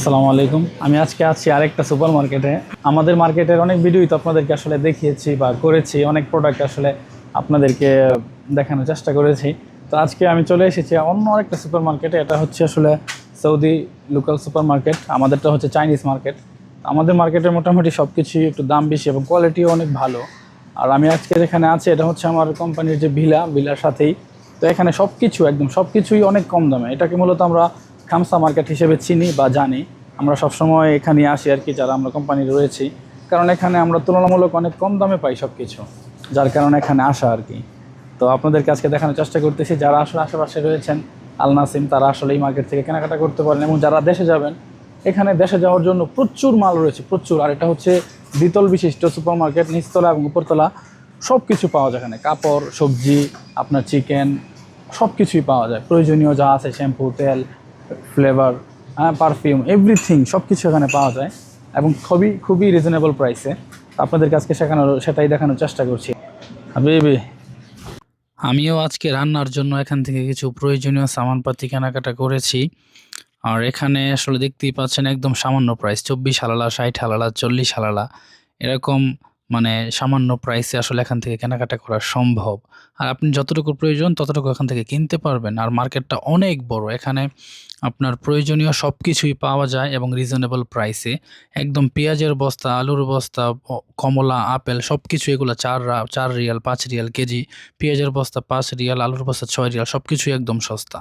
আসসালামু আলাইকুম। আমি আজকে আছি আরেকটা সুপার মার্কেটে। আমাদের মার্কেটের অনেক ভিডিওই তো আপনাদেরকে আসলে দেখিয়েছি বা করেছি, অনেক প্রোডাক্ট আসলে আপনাদেরকে দেখানোর চেষ্টা করেছি। তো আজকে আমি চলে এসেছি অন্য আরেকটা সুপার মার্কেটে। এটা হচ্ছে আসলে সৌদি লোকাল সুপার মার্কেট। আমাদেরটা হচ্ছে চাইনিজ মার্কেট। আমাদের মার্কেটের মোটামুটি সব কিছুই একটু দাম বেশি এবং কোয়ালিটিও অনেক ভালো। আর আমি আজকে যেখানে আছি এটা হচ্ছে আমার কোম্পানির যে ভিলার সাথেই। তো এখানে সব কিছু একদম সব কিছুই অনেক কম দামে। এটাকে মূলত আমরা খামসা মার্কেট হিসেবে চিনি বা জানি। আমরা সবসময় এখানে আসি আর কি, যারা আমরা কোম্পানি রয়েছি, কারণ এখানে আমরা তুলনামূলক অনেক কম দামে পাই সব কিছু, যার কারণে এখানে আসা আর কি। তো আপনাদেরকে আজকে দেখানোর চেষ্টা করতেছি, যারা আসলে আশেপাশে রয়েছেন আল নাসিম, তারা আসলে এই মার্কেট থেকে কেনাকাটা করতে পারেন। এবং যারা দেশে যাবেন, এখানে দেশে যাওয়ার জন্য প্রচুর মাল রয়েছে, প্রচুর। আর এটা হচ্ছে দ্বিতল বিশিষ্ট সুপার মার্কেট, নিচতলা এবং উপরতলা সব কিছু পাওয়া যায় এখানে। কাপড়, সবজি, আপনার চিকেন, সব কিছুই পাওয়া যায়। প্রয়োজনীয় যা আছে, শ্যাম্পু, তেল, ফ্লেভার, পারফিউম, এভরিথিং সব কিছু এখানে পাওয়া যায় এবং খুবই খুবই রিজনেবল প্রাইসে। আপনাদের কাছকে সেটাই দেখানোর চেষ্টা করছি। হাবিবি, আমিও আজকে রান্নার জন্য এখান থেকে কিছু প্রয়োজনীয় সামানপাতি কেনাকাটা করেছি। আর এখানে আসলে দেখতেই পাচ্ছেন একদম সামান্য প্রাইস, 24 হালালা, 60 হালালা, 40 হালালা, এরকম মানে সামান্য প্রাইসে আসলে এখান থেকে কেনাকাটা করা সম্ভব। আর আপনি যতটুকু প্রয়োজন ততটুকু এখান থেকে কিনতে পারবেন। আর মার্কেটটা অনেক বড়, এখানে আপনার প্রয়োজনীয় সব কিছুই পাওয়া যায় এবং রিজনেবল প্রাইসে। একদম পেঁয়াজের বস্তা, আলুর বস্তা, কমলা, আপেল সব কিছু এগুলো 4 রিয়াল, 5 রিয়াল কেজি। পেঁয়াজের বস্তা 5 রিয়াল, আলুর বস্তা 6 রিয়াল, সব কিছুই একদম সস্তা।